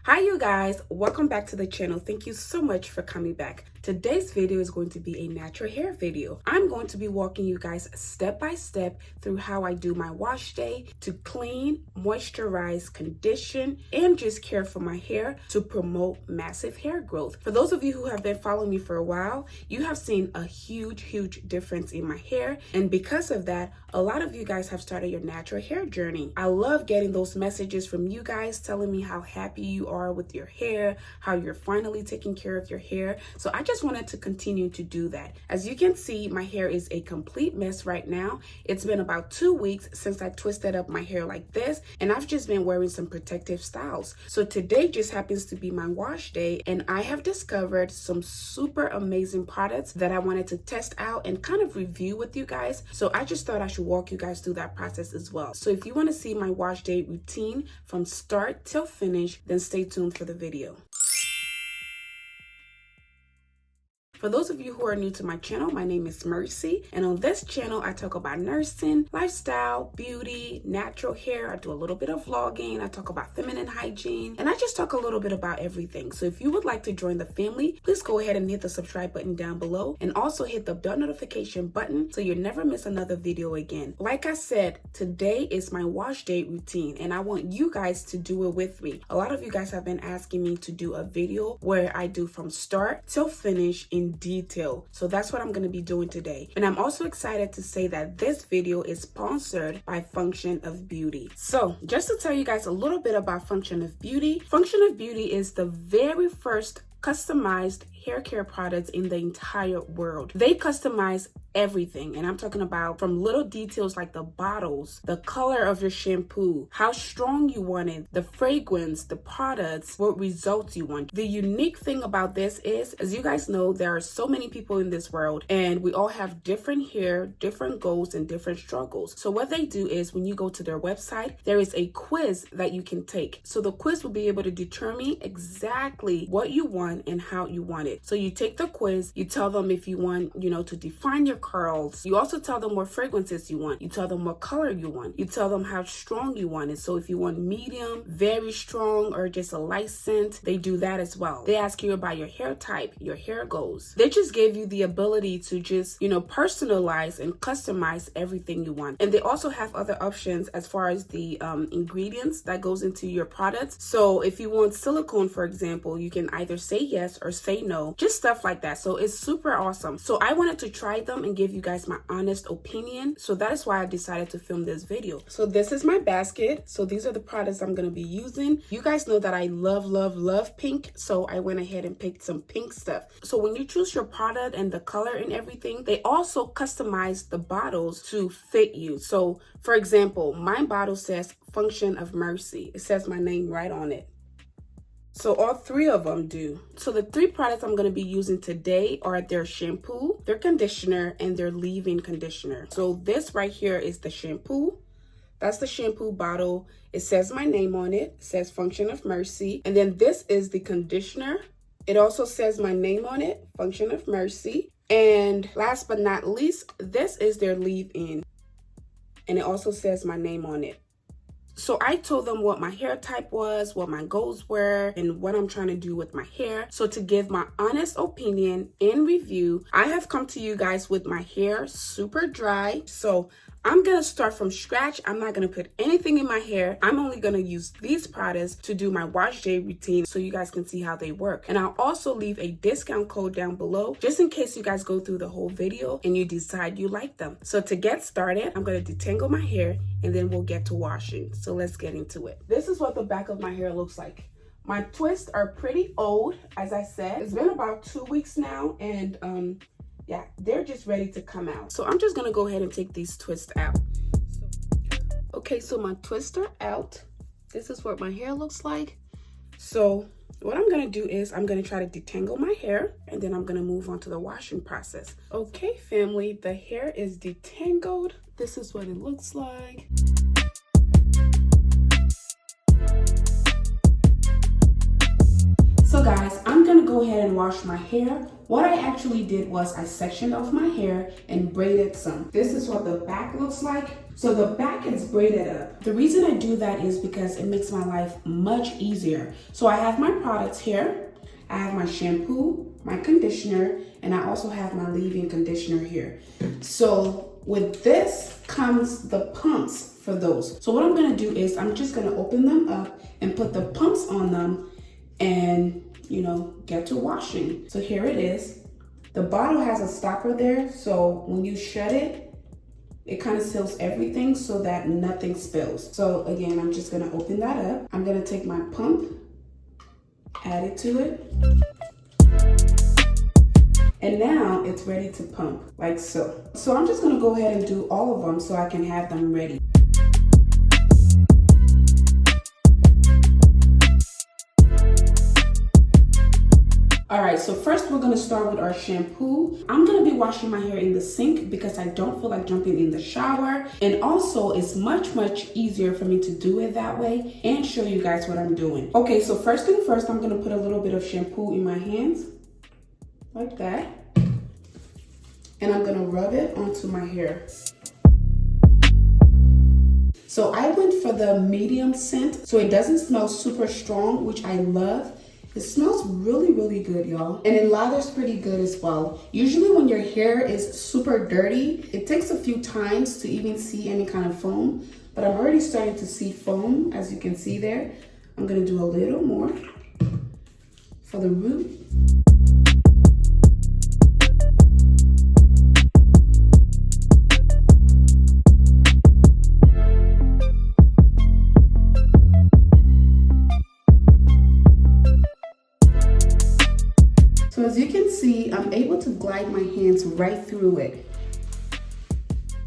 Hi you guys, welcome back to the channel. Thank you so much for coming back. Today's video is going to be a natural hair video. I'm going to be walking you guys step by step through how I do my wash day to clean, moisturize, condition, and just care for my hair to promote massive hair growth. For those of you who have been following me for a while, you have seen a huge difference in my hair, and because of that, a lot of you guys have started your natural hair journey. I love getting those messages from you guys telling me how happy you are with your hair, how you're finally taking care of your hair. So I just wanted to continue to do that. As you can see, my hair is a complete mess right now. It's been about 2 weeks since I twisted up my hair like this, and I've just been wearing some protective styles. So today just happens to be my wash day, and I have discovered some super amazing products that I wanted to test out and kind of review with you guys. So I just thought I should walk you guys through that process as well. So if you want to see my wash day routine from start till finish, then stay tuned for the video. For those of you who are new to my channel, my name is Mercy, and on this channel I talk about nursing, lifestyle, beauty, natural hair. I do a little bit of vlogging, I talk about feminine hygiene, and I just talk a little bit about everything. So if you would like to join the family, please go ahead and hit the subscribe button down below, and also hit the bell notification button so you'll never miss another video again. Like I said, today is my wash day routine, and I want you guys to do it with me. A lot of you guys have been asking me to do a video where I do from start till finish in detail. So that's what I'm going to be doing today. And I'm also excited to say that this video is sponsored by Function of Beauty. So just to tell you guys a little bit about Function of Beauty, Function of Beauty is the very first customized hair care products in the entire world. They customize everything, and I'm talking about from little details like the bottles, the color of your shampoo, how strong you want it, the fragrance, the products, what results you want. The unique thing about this is, as you guys know, there are so many people in this world, and we all have different hair, different goals, and different struggles. So what they do is when you go to their website, there is a quiz that you can take. So the quiz will be able to determine exactly what you want and how you want it. So you take the quiz, you tell them if you want, to define your curls. You also tell them what fragrances you want. You tell them what color you want. You tell them how strong you want it. So if you want medium, very strong, or just a light scent, they do that as well. They ask you about your hair type, your hair goals. They just gave you the ability to just, personalize and customize everything you want. And they also have other options as far as the ingredients that goes into your products. So if you want silicone, for example, you can either say yes or say no, just stuff like that. So it's super awesome. So I wanted to try them and give you guys my honest opinion. So that is why I decided to film this video. So this is my basket. So these are the products I'm going to be using. You guys know that I love pink. So I went ahead and picked some pink stuff. So when you choose your product and the color and everything, they also customize the bottles to fit you. So for example, my bottle says Function of Mercy. It says my name right on it. So all three of them do. So the three products I'm going to be using today are their shampoo, their conditioner, and their leave-in conditioner. So this right here is the shampoo. That's the shampoo bottle. It says my name on it. It says Function of Mercy. And then this is the conditioner. It also says my name on it, Function of Mercy. And last but not least, this is their leave-in. And it also says my name on it. So I told them what my hair type was, what my goals were, and what I'm trying to do with my hair. So to give my honest opinion and review, I have come to you guys with my hair super dry. So I'm going to start from scratch. I'm not going to put anything in my hair. I'm only going to use these products to do my wash day routine so you guys can see how they work. And I'll also leave a discount code down below just in case you guys go through the whole video and you decide you like them. So to get started, I'm going to detangle my hair and then we'll get to washing. So let's get into it. This is what the back of my hair looks like. My twists are pretty old, as I said. It's been about 2 weeks now, and yeah, they're just ready to come out. So I'm just gonna go ahead and take these twists out. Okay, so my twists are out. This is what my hair looks like. So what I'm gonna do is I'm gonna try to detangle my hair, and then I'm gonna move on to the washing process. Okay, family, the hair is detangled. This is what it looks like. So guys, I'm gonna go ahead and wash my hair. What I actually did was I sectioned off my hair and braided some. This is what the back looks like. So the back is braided up. The reason I do that is because it makes my life much easier. So I have my products here. I have my shampoo, my conditioner, and I also have my leave-in conditioner here. So with this comes the pumps for those. So what I'm gonna do is I'm just gonna open them up and put the pumps on them and, you know, get to washing. So here it is. The bottle has a stopper there, so when you shut it, it kind of seals everything so that nothing spills. So again, I'm just gonna open that up. I'm gonna take my pump, add it to it. And now it's ready to pump, like so. So I'm just gonna go ahead and do all of them so I can have them ready. All right, so first we're gonna start with our shampoo. I'm gonna be washing my hair in the sink because I don't feel like jumping in the shower. And also it's much easier for me to do it that way and show you guys what I'm doing. Okay, so first thing first, I'm gonna put a little bit of shampoo in my hands, like that. And I'm gonna rub it onto my hair. So I went for the medium scent, so it doesn't smell super strong, which I love. It smells really good, y'all. And it lathers pretty good as well. Usually when your hair is super dirty, it takes a few times to even see any kind of foam, but I'm already starting to see foam, as you can see there. I'm gonna do a little more for the root. So as you can see, I'm able to glide my hands right through it.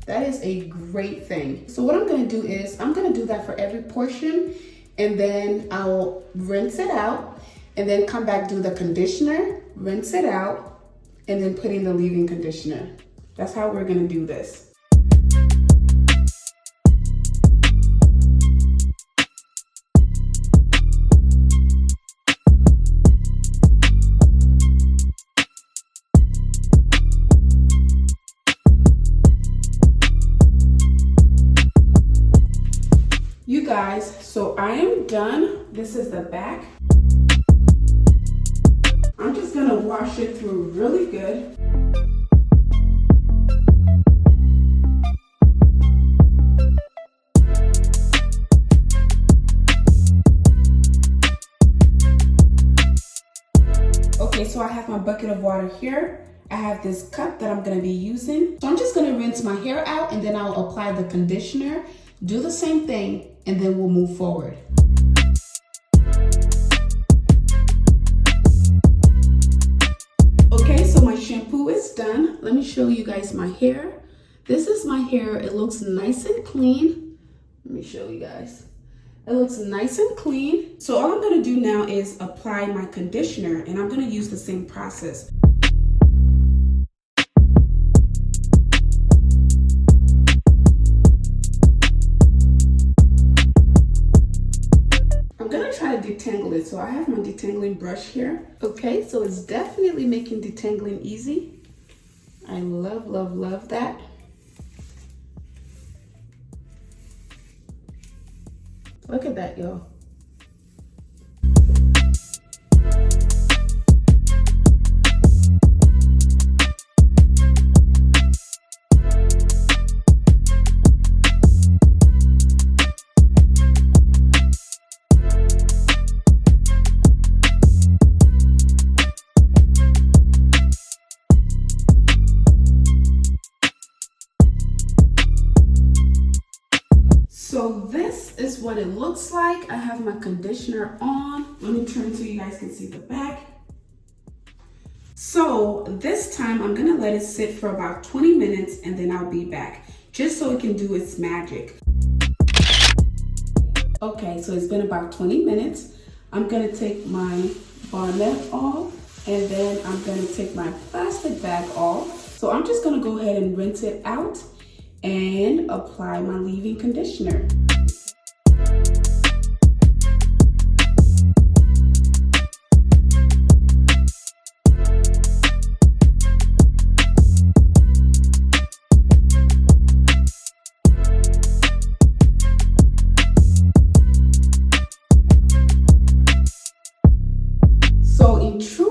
That is a great thing. So what I'm gonna do is, I'm gonna do that for every portion, and then I'll rinse it out, and then come back, do the conditioner, rinse it out, and then put in the leave-in conditioner. That's how we're gonna do this. You guys, so I am done. This is the back. I'm just gonna wash it through really good. Okay, so I have my bucket of water here. I have this cup that I'm gonna be using. So I'm just gonna rinse my hair out, and then I'll apply the conditioner. Do the same thing, and then we'll move forward. Okay, so my shampoo is done. Let me show you guys my hair. This is my hair. It looks nice and clean. Let me show you guys. It looks nice and clean. So all I'm gonna do now is apply my conditioner, and I'm gonna use the same process. Detangle it. So I have my detangling brush here. Okay, so it's definitely making detangling easy. I love that. Look at that, y'all. So this is what it looks like. I have my conditioner on. Let me turn so you guys can see the back. So this time I'm gonna let it sit for about 20 minutes and then I'll be back, just so it can do its magic. Okay, so it's been about 20 minutes. I'm gonna take my bonnet off, and then I'm gonna take my plastic bag off. So I'm just gonna go ahead and rinse it out and apply my leave-in conditioner.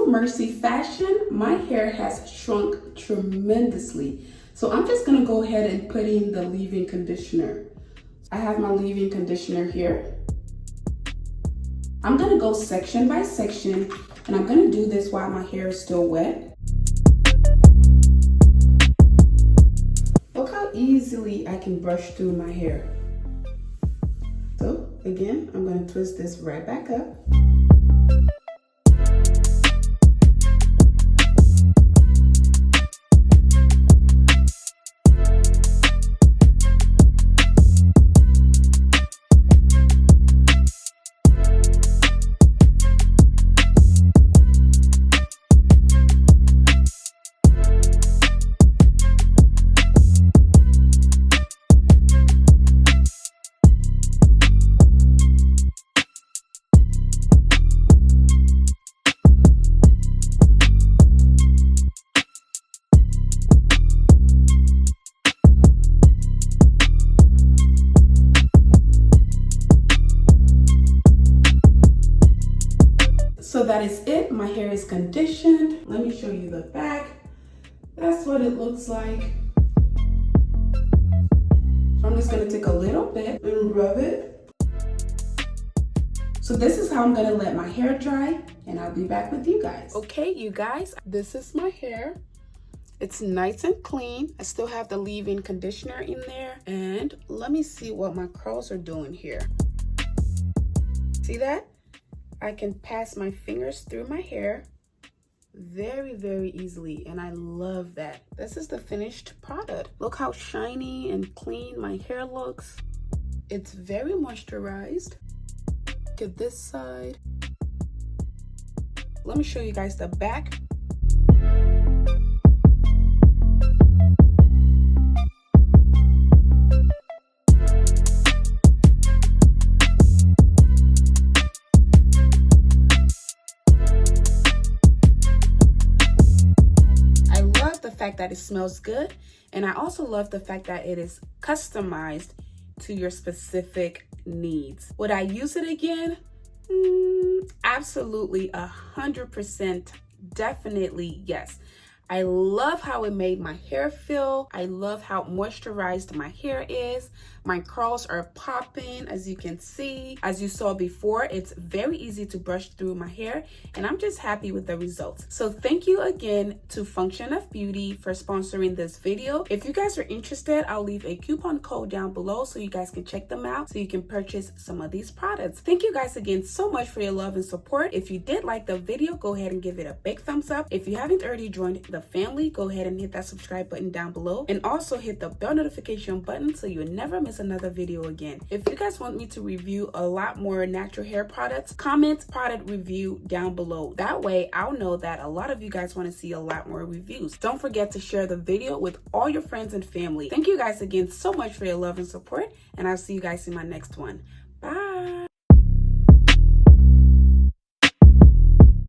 Mercy fashion, my hair has shrunk tremendously. So I'm just gonna go ahead and put in the leave-in conditioner. I have my leave-in conditioner here. I'm gonna go section by section, and I'm gonna do this while my hair is still wet. Look how easily I can brush through my hair. So again, I'm gonna twist this right back up. So that is it. My hair is conditioned. Let me show you the back. That's what it looks like. So I'm just gonna take a little bit and rub it. So this is how I'm gonna let my hair dry, and I'll be back with you guys. Okay, you guys, this is my hair. It's nice and clean. I still have the leave-in conditioner in there. And let me see what my curls are doing here. See that? I can pass my fingers through my hair very, very easily, and I love that. This is the finished product. Look how shiny and clean my hair looks. It's very moisturized. Look at this side. Let me show you guys the back. Fact that it smells good, and I also love the fact that it is customized to your specific needs. Would I use it again? Absolutely, 100%, definitely yes. I love how it made my hair feel. I love how moisturized my hair is. My curls are popping, as you can see. As you saw before, it's very easy to brush through my hair, and I'm just happy with the results. So thank you again to Function of Beauty for sponsoring this video. If you guys are interested, I'll leave a coupon code down below so you guys can check them out, so you can purchase some of these products. Thank you guys again so much for your love and support. If you did like the video, go ahead and give it a big thumbs up. If you haven't already joined the family, go ahead and hit that subscribe button down below, and also hit the bell notification button so you never miss another video again. If you guys want me to review a lot more natural hair products, comment product review down below. That way I'll know that a lot of you guys want to see a lot more reviews. Don't forget to share the video with all your friends and family. Thank you guys again so much for your love and support, and I'll see you guys in my next one. Bye.